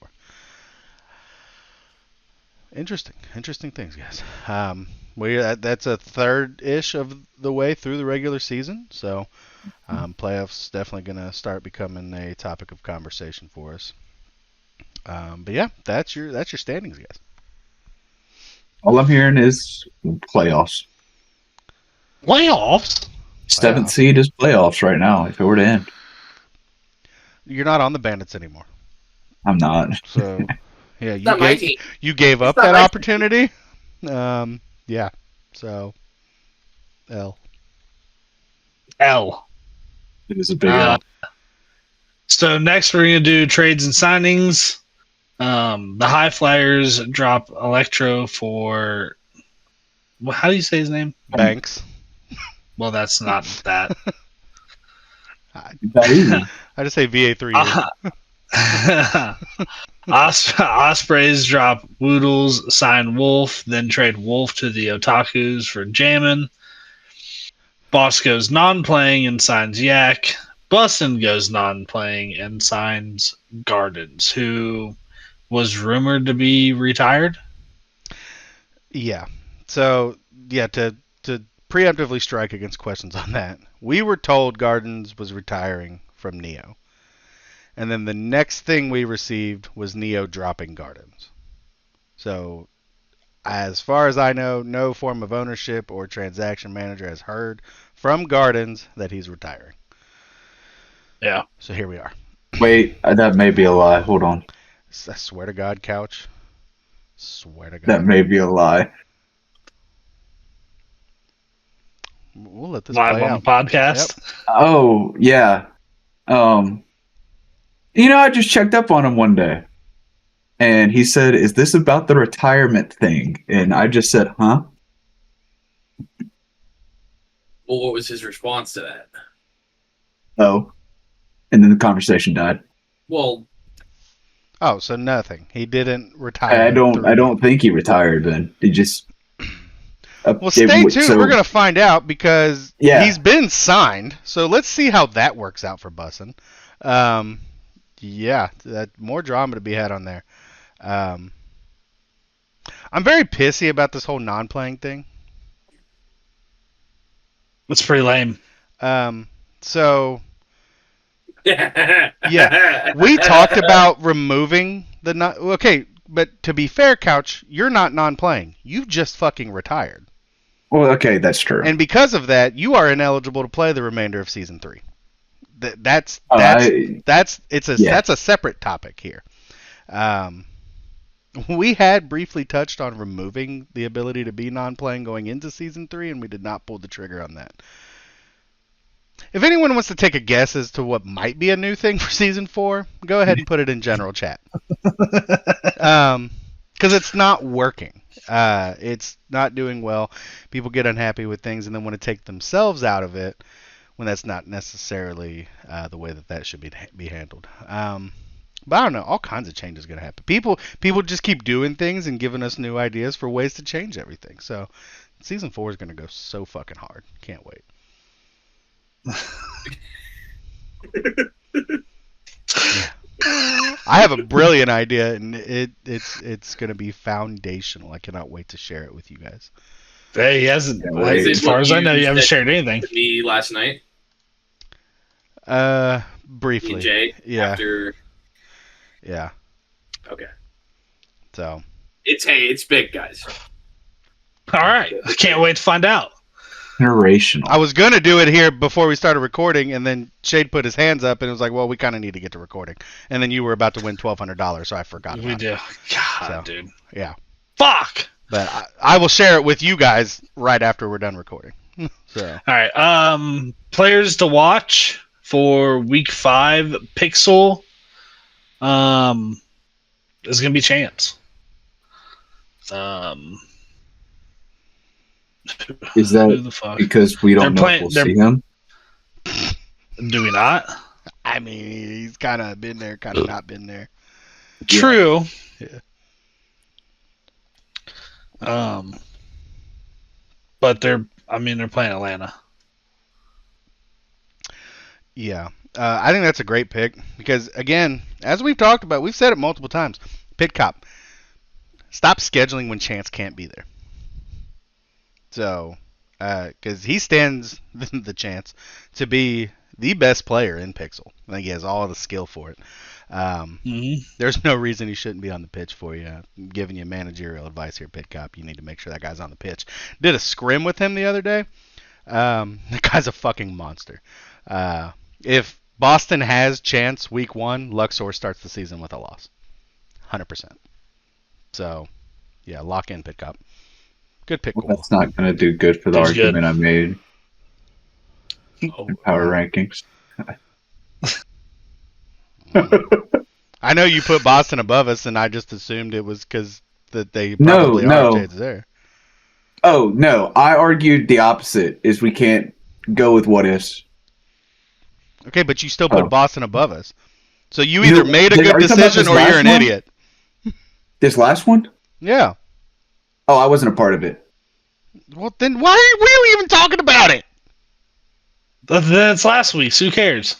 Interesting things, guys. That's a third-ish of the way through the regular season, so playoffs definitely going to start becoming a topic of conversation for us. But yeah, that's your standings, guys. All I'm hearing is playoffs. Playoffs? 7th seed is playoffs right now, if it were to end. You're not on the Bandits anymore. I'm not. So, yeah, you gave up not that my opportunity. Yeah, so, L. It is a big L. So next we're going to do trades and signings. The High Flyers drop Electro for... Well, how do you say his name? Banks. Well, that's not that. I just say VA3. Ospreys drop Woodles, sign Wolf, then trade Wolf to the Otakus for Jammin. Boss goes non-playing and signs Yak. Bussin goes non-playing and signs Gardens, who was rumored to be retired. Yeah. So to preemptively strike against questions on that, we were told Gardens was retiring from Neo, and then the next thing we received was Neo dropping Gardens. So, as far as I know, no form of ownership or transaction manager has heard from Gardens that he's retiring. Yeah. So here we are. Wait, that may be a lie. Hold on. I swear to God, Couch. Swear to God. That may be a lie. We'll let this Live play on out. the podcast. Yep. Oh, yeah. I just checked up on him one day. And he said, "Is this about the retirement thing?" And I just said, "Huh?" Well, what was his response to that? Oh. And then the conversation died. Well, Oh, so nothing. He didn't retire. I don't think he retired then. He just Well, stay tuned. so- We're going to find out because Yeah. he's been signed. So let's see how that works out for Bussin. Yeah, more drama to be had on there. I'm very pissy about this whole non-playing thing. It's pretty lame. So yeah, we talked about removing the okay, but to be fair, Couch, you're not non-playing. You've just fucking retired. Well, okay, that's true. And because of that, you are ineligible to play the remainder of season 3. That's a separate topic here. We had briefly touched on removing the ability to be non-playing going into season 3, and we did not pull the trigger on that. If anyone wants to take a guess as to what might be a new thing for season 4, go ahead and put it in general chat. Because it's not working. It's not doing well. People get unhappy with things and then want to take themselves out of it when that's not necessarily the way that should be handled. But I don't know. All kinds of changes are going to happen. People just keep doing things and giving us new ideas for ways to change everything. So season 4 is going to go so fucking hard. Can't wait. Yeah. I have a brilliant idea, and it's going to be foundational. I cannot wait to share it with you guys. Hey, he hasn't. Is it As far as I know, you haven't said shared anything. to me last night, Briefly. me and Jay, Yeah. after. Yeah. Okay. So. It's big, guys. All right. I can't wait to find out. Generational. I was going to do it here before we started recording, and then Shade put his hands up, and it was like, well, we kind of need to get to recording. And then you were about to win $1,200, so I forgot We about do. it. God, So. dude. Yeah. Fuck. But I will share it with you guys right after we're done recording. So. All right. Players to watch for week 5 Pixel. Is gonna be Chance. Is Who that the fuck? because we don't know if we'll see him? Do we not? I mean, he's kind of been there, kind of not been there. True. Yeah. But they're playing Atlanta. Yeah. I think that's a great pick because, again, as we've talked about, we've said it multiple times. Pit Cop, stop scheduling when Chance can't be there. So, because he stands the chance to be the best player in Pixel. I think he has all the skill for it. There's no reason he shouldn't be on the pitch for you. I'm giving you managerial advice here, Pit Cop. You need to make sure that guy's on the pitch. Did a scrim with him the other day. That guy's a fucking monster. If Boston has Chance week 1, Luxor starts the season with a loss. 100%. So, yeah, lock in, Pit Cop. Good pick. Well, that's not going to do good for the He's argument good. I made in power rankings. I know you put Boston above us, and I just assumed it was because that they probably are shades there. Oh, no. I argued the opposite, is we can't go with what ifs. Okay, but you still put Boston above us. So you You either know, made a are you good talking about decision this or you're last an one? idiot. This last one? Yeah. Oh, I wasn't a part of it. Well, then why are we even talking about it? That's last week's. Who cares?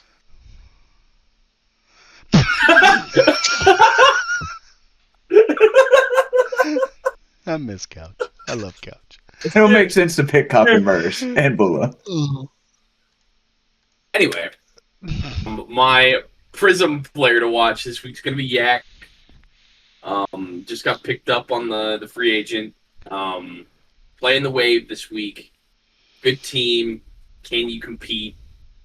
I miss Couch. I love Couch. It'll make sense to pick Copperverse and Bulla. Anyway, my Prism player to watch this week's going to be Yak. Just got picked up on the free agent. Playing the Wave this week. Good team. Can you compete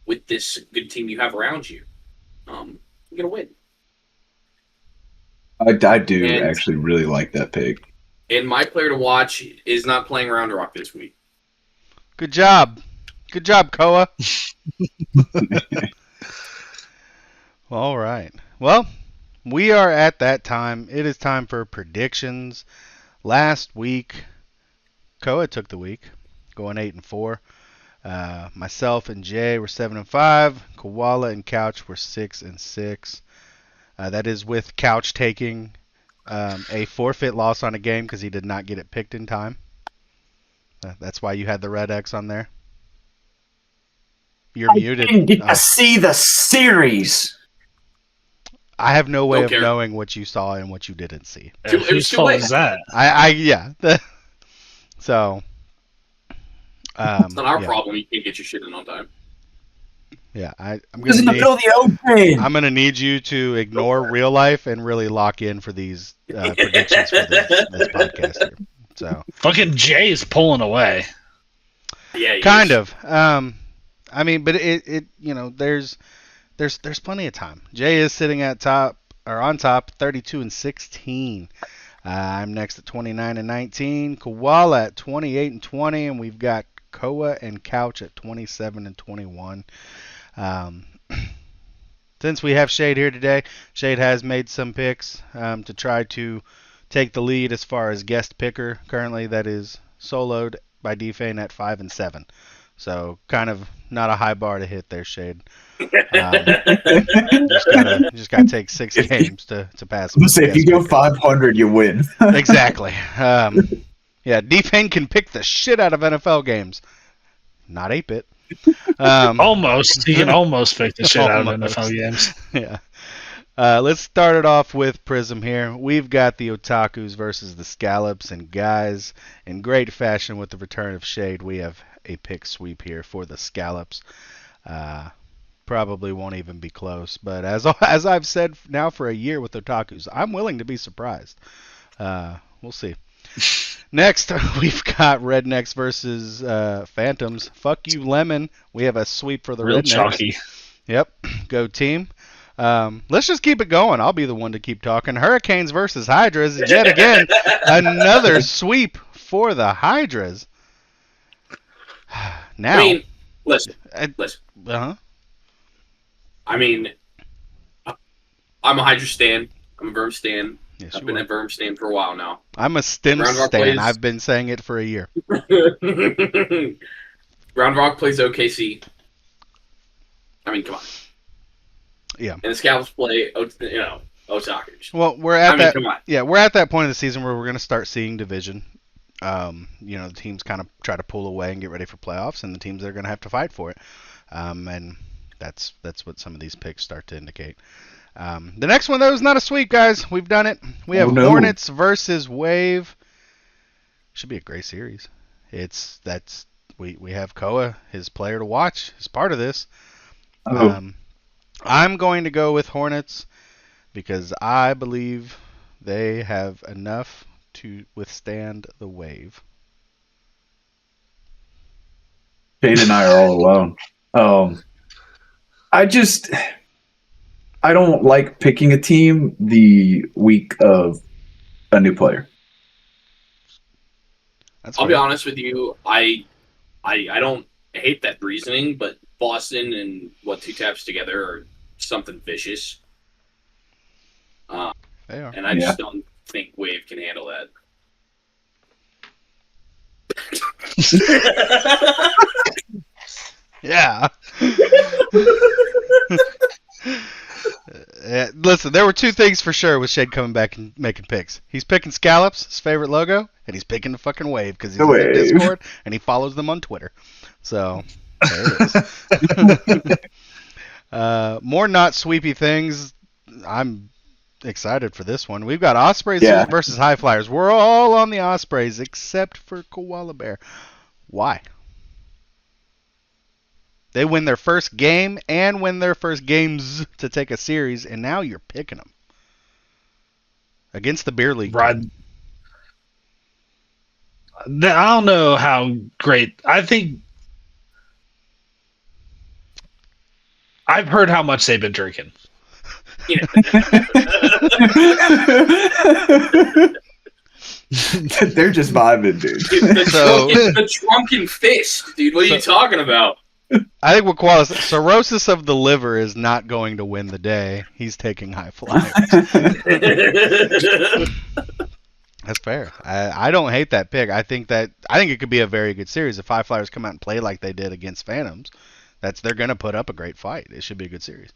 with this good team you have around you? You're going to win. I do actually really like that pick. And my player to watch is not playing Round Rock this week. Good job. Good job, Koa. All right. Well, we are at that time. It is time for predictions. Last week, Koa took the week, going 8-4. Myself and Jay were 7-5. Koala and Couch were 6-6. That is with Couch taking a forfeit loss on a game because he did not get it picked in time. That's why you had the red X on there. You're muted. I didn't get to see the series. I have no way Don't of care. knowing what you saw and what you didn't see. It was Whose too fault late. is that? Yeah. So. It's not our yeah. problem. You can't get your shit in on time. Yeah, I'm It's in the middle of the open. I'm gonna need you to ignore real life and really lock in for these predictions for this podcast here. So Fucking Jay is pulling away. Yeah, kind of. I mean, but it there's plenty of time. Jay is sitting on top, 32-16. I'm next at 29-19. Koala at 28-20, and we've got Koa and Couch at 27-21. Since we have Shade here today, Shade has made some picks to try to take the lead as far as guest picker. Currently, that is soloed by Defane at 5-7. So kind of not a high bar to hit there, Shade. Just gotta take 6 games to pass. Let's say if you go 500, you win. Exactly. Yeah, Defane can pick the shit out of NFL games. Not 8-bit. Almost. He can almost pick the shit out of Almost. NFL games. Yeah. Let's start it off with Prism here. We've got the Otakus versus the Scallops, and guys, in great fashion with the return of Shade, we have a pick sweep here for the Scallops. Probably won't even be close, but as I've said now for a year with Otakus, I'm willing to be surprised. We'll see. Next, we've got Rednecks versus Phantoms. Fuck you, Lemon. We have a sweep for the Real Rednecks. chalky. Yep, go team. Let's just keep it going. I'll be the one to keep talking. Hurricanes versus Hydras. Yet again, another sweep for the Hydras. Now, I mean, listen. uh-huh. I mean, I'm a Hydra stan. I'm a Verm stan. Yes, I've you been are. a Verm stan for a while now. I'm a Stim Round Rock stan. plays- I've been saying it for a year. Round Rock plays OKC. I mean, come on. Yeah. And the Scallops play, Otakus. Well, we're at that. Come on. Yeah, we're at that point of the season where we're going to start seeing division. The teams kind of try to pull away and get ready for playoffs, and the teams that are going to have to fight for it. And that's what some of these picks start to indicate. The next one, though, is not a sweep, guys. We've done it. We have Hornets versus Wave. Should be a great series. We have Koa, his player to watch, is part of this. I'm going to go with Hornets because I believe they have enough to withstand the Wave. Shane and I are all alone. I don't like picking a team the week of a new player. I'll be honest with you. I don't hate that reasoning, but Boston and 2 taps together are something vicious. They are. And I just don't think Wave can handle that. Yeah. Listen, there were 2 things for sure with Shade coming back and making picks. He's picking Scallops, his favorite logo, and he's picking the fucking Wave because he's in the Discord and he follows them on Twitter. So, there it is. More not sweepy things. I'm excited for this one. We've got Ospreys Yeah. versus High Flyers. We're all on the Ospreys except for Koala Bear. Why? They win their first game and win their first games to take a series, and now you're picking them against the beer league. Rod, I don't know how great. I think I've heard how much they've been drinking. They're just vibing, dude. It's the drunken fist, dude. What are you talking about? I think what Koala said, cirrhosis of the liver is not going to win the day. He's taking High Flyers. That's fair. I don't hate that pick. I think it could be a very good series if High Flyers come out and play like they did against Phantoms. They're going to put up a great fight. It should be a good series.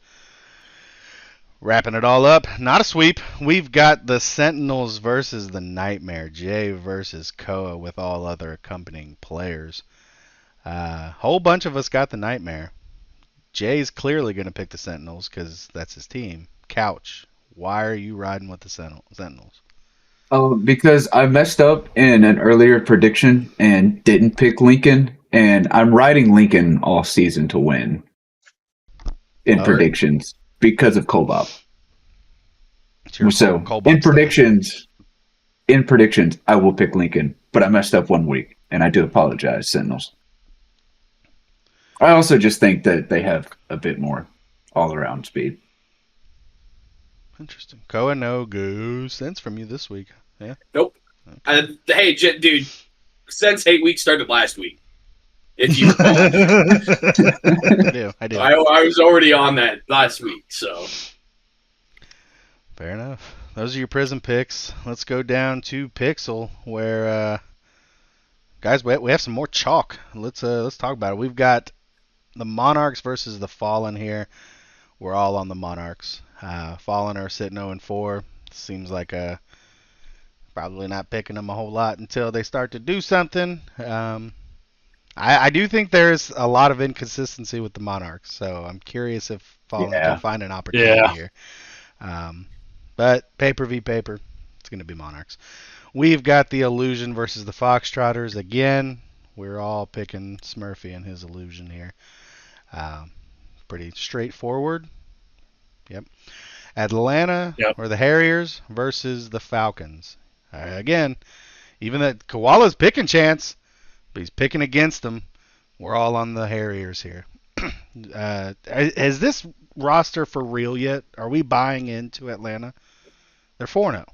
Wrapping it all up, not a sweep. We've got the Sentinels versus the Nightmare. Jay versus Koa with all other accompanying players. Whole bunch of us got the Nightmare. Jay's clearly going to pick the Sentinels because that's his team. Couch, why are you riding with the Sentinels? Oh, because I messed up in an earlier prediction and didn't pick Lincoln, and I'm riding Lincoln all season to win in predictions because of Kobop. So in predictions, I will pick Lincoln, but I messed up 1 week, and I do apologize, Sentinels. I also just think that they have a bit more all-around speed. Interesting. Koa, no go sense from you this week. Yeah. Nope. Hey, dude. Sense hate week started last week. If you recall. I do. I was already on that last week, so. Fair enough. Those are your Prism picks. Let's go down to Pixel, where guys, we have some more chalk. Let's talk about it. We've got the Monarchs versus the Fallen here. We're all on the Monarchs. Fallen are sitting 0-4. Seems like probably not picking them a whole lot until they start to do something. I do think there's a lot of inconsistency with the Monarchs, so I'm curious if Fallen can find an opportunity here. But paper v paper, it's going to be Monarchs. We've got the Illusion versus the Foxtrotters. Again, we're all picking Smurfy and his Illusion here. Pretty straightforward. Yep. Atlanta or the Harriers versus the Falcons. Again, even that Koala's picking Chance, but he's picking against them. We're all on the Harriers here. Is this roster for real yet? Are we buying into Atlanta? They're 4-0.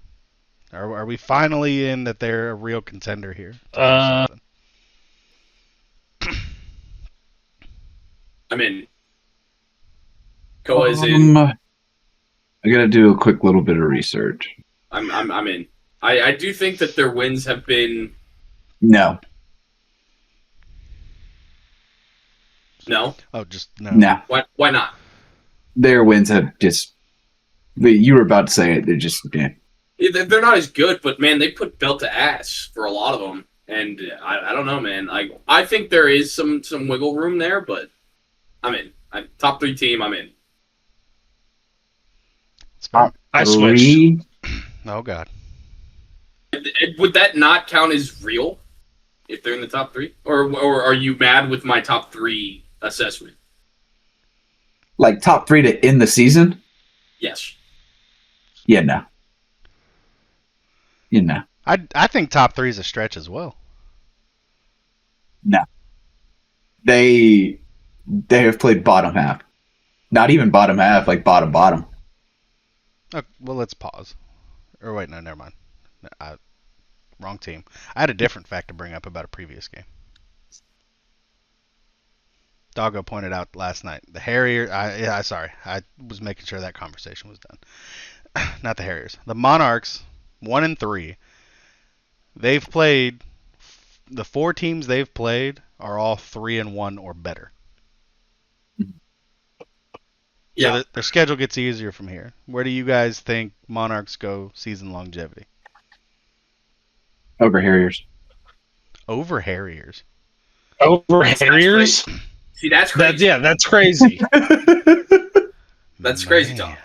Are we finally in that they're a real contender here? I'm in. Koa is in. I gotta do a quick little bit of research. I'm in. I do think that their wins have been. No. No. Oh, just no. No. Why not? Their wins have just. You were about to say it. They're just. Yeah. They're not as good, but man, they put belt to ass for a lot of them, and I don't know, man. I think there is some wiggle room there, but I'm in. Top 3 team. I'm in. I switched. Oh God. Would that not count as real if they're in the top 3, or are you mad with my top 3 assessment? Like top 3 to end the season? Yes. Yeah, no. You know. I think top 3 is a stretch as well. No. They have played bottom half. Not even bottom half, like bottom. Okay, well, let's pause. Or wait, no, never mind. Wrong team. I had a different fact to bring up about a previous game. Doggo pointed out last night. The Harrier. Sorry. I was making sure that conversation was done. Not the Harriers. The Monarchs, 1-3. They've played. The 4 teams they've played are all 3-1 or better. Yeah. So their schedule gets easier from here. Where do you guys think Monarchs go season longevity? Over Harriers. Over Harriers. Over Harriers? See, that's crazy. That's crazy. That's crazy, Tom.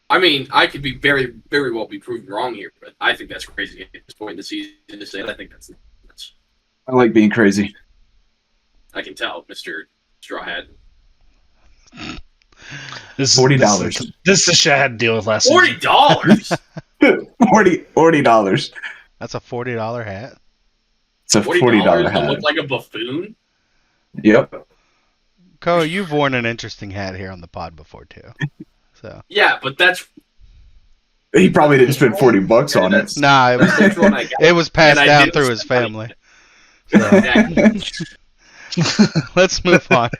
I mean, I could be very, very well be proven wrong here, but I think that's crazy at this point in the season to say it. I think that's nuts. I like being crazy. I can tell, Mr. Strawhead. This $40. This is the shit I had to deal with last season. $40. $40. That's a $40 hat. It's a $40 to hat. look like a buffoon. Yep. Ko, you've worn an interesting hat here on the pod before too. So Yeah, but that's He probably didn't spend $40 on it. nah, it was that's what I got. it was passed And I down didn't through his spend family. Exactly. Let's move on.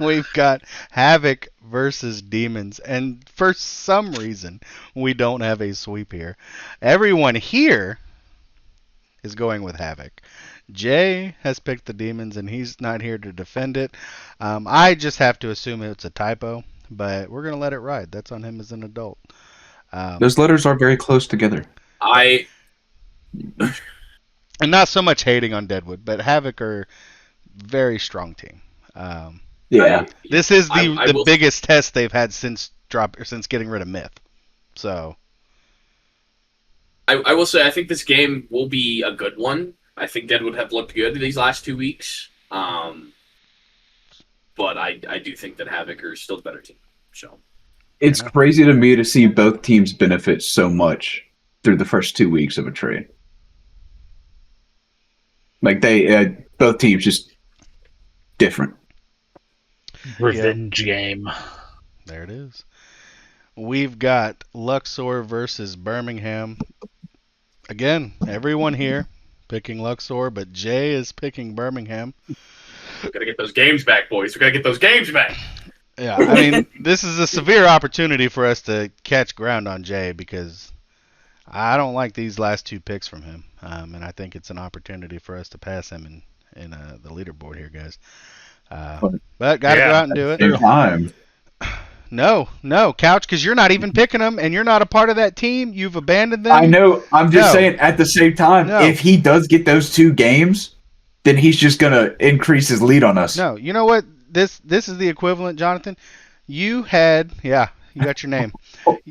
We've got Havoc versus Demons, and for some reason we don't have a sweep here. Everyone here is going with Havoc. Jay has picked the Demons, and he's not here to defend it. I just have to assume it's a typo, but we're gonna let it ride. That's on him as an adult. Those letters are very close together. I And not so much hating on Deadwood, but Havoc are very strong team. Yeah. This is I the will- biggest test they've had since getting rid of Myth. So I will say I think this game will be a good one. I think Deadwood have looked good these last 2 weeks. But I do think that Havoc are still the better team. So It's crazy to me to see both teams benefit so much through the first 2 weeks of a trade. Like both teams just different. Revenge game. there it is. We've got Luxor versus Birmingham. Again, everyone here picking Luxor, but Jay is picking Birmingham. we gotta get those games back, boys. We gotta get those games back. Yeah, I mean, this is a severe opportunity for us to catch ground on Jay because I don't like these last two picks from him, and I think it's an opportunity for us to pass him in the leaderboard here, guys. But got to go out and do it. Same time. No, Couch, because you're not even picking them, and you're not a part of that team. You've abandoned them. I know. I'm just No. saying at the same time, No. if he does get those 2 games, then he's just going to increase his lead on us. No, you know what? This is the equivalent, Jonathan. You got your name.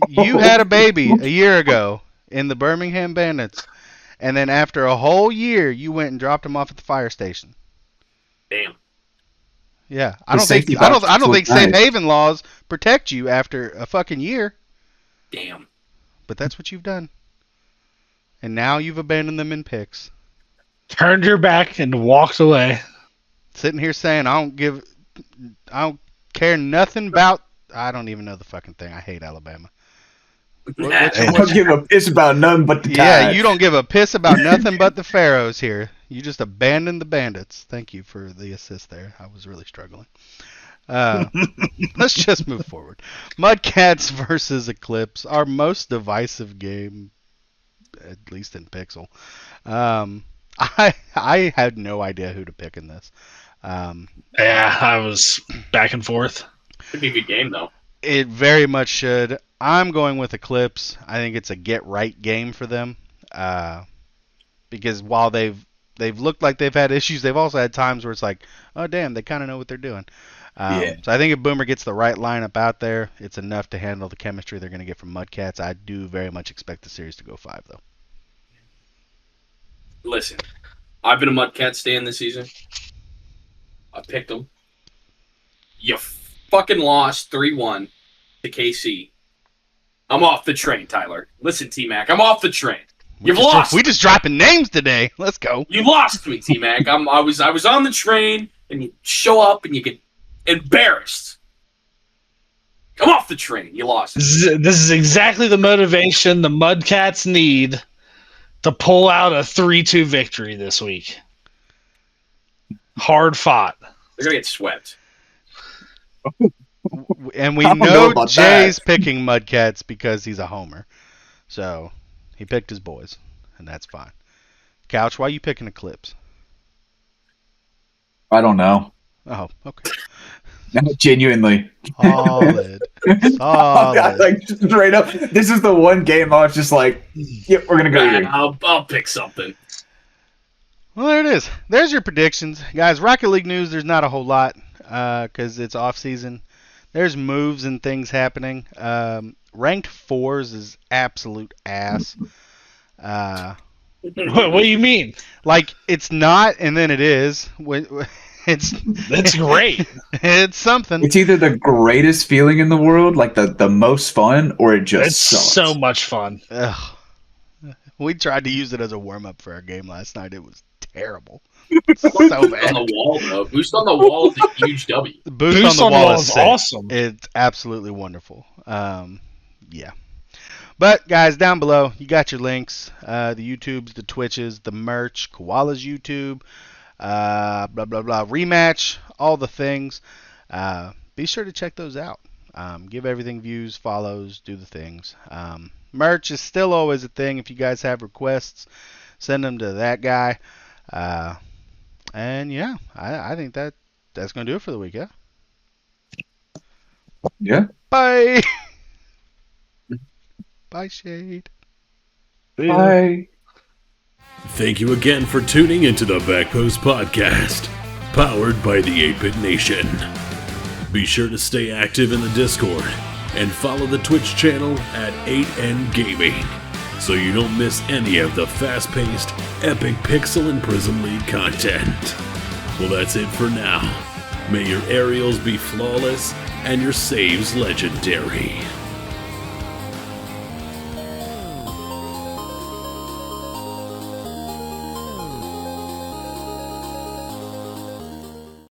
You had a baby a year ago in the Birmingham Bandits, and then after a whole year, you went and dropped him off at the fire station. Damn. Yeah, The safety I box don't was think safe nice. haven laws protect you after a fucking year, Damn. but that's what you've done. And now you've abandoned them in picks. Turned your back and walked away. Sitting here saying I don't care nothing about. I don't even know the fucking thing. I hate Alabama. I don't give a piss about nothing but the Yeah, Tide. you don't give a piss about nothing but the Pharaohs here. You just abandoned the Bandits. Thank you for the assist there. I was really struggling. Let's just move forward. Mudcats versus Eclipse, our most divisive game, at least in Pixel. I had no idea who to pick in this. Yeah, I was back and forth. Could be a good game though. It very much should. I'm going with Eclipse. I think it's a get right game for them. Because while they've looked like they've had issues, they've also had times where it's like, oh damn, they kind of know what they're doing. Yeah. So I think if Boomer gets the right lineup out there, it's enough to handle the chemistry they're going to get from Mudcats. I do very much expect the series to go 5 though. Listen, I've been a Mudcat stan this season. I picked them. You fucking lost 3-1 to KC. I'm off the train, Tyler. Listen, T-Mac, I'm off the train. You've lost. We just dropping names today. Let's go. You lost me, T-Mac. I was on the train, and you show up, and you get embarrassed. Come off the train. You lost. This is exactly the motivation the Mudcats need to pull out a 3-2 victory this week. Hard fought. They're gonna get swept. And we I don't know know about Jay's that. picking Mudcats because he's a homer. So he picked his boys, and that's fine. Couch, why are you picking Eclipse? I don't know. Oh, okay. Genuinely. Solid. Solid. Like straight up. This is the one game I was just like, yep, we're gonna go here. I'll pick something. Well, there it is. There's your predictions. Guys, Rocket League news, there's not a whole lot because it's off season. There's moves and things happening. Ranked 4s is absolute ass. What do you mean? Like, it's not, and then it is. That's great. It's something. It's either the greatest feeling in the world, like the most fun, or it just It's sucks. so much fun. Ugh. We tried to use it as a warm-up for our game last night. It was terrible. So Boost on bad. the wall, though. Boost on the wall is a huge W. Boost on the wall is is sick. awesome. It's absolutely wonderful. Yeah. But, guys, down below, you got your links. The YouTubes, the Twitches, the merch, Koala's YouTube, blah, blah, blah, rematch, all the things. Be sure to check those out. Give everything views, follows, do the things. Merch is still always a thing. If you guys have requests, send them to that guy. And, yeah, I think that's going to do it for the week, yeah? Yeah. Bye! Bye, Shade. Bye. Thank you again for tuning into the Backpost Podcast, powered by the 8-Bit Nation. Be sure to stay active in the Discord and follow the Twitch channel at 8N Gaming so you don't miss any of the fast-paced, epic Pixel and Prism League content. Well, that's it for now. May your aerials be flawless and your saves legendary.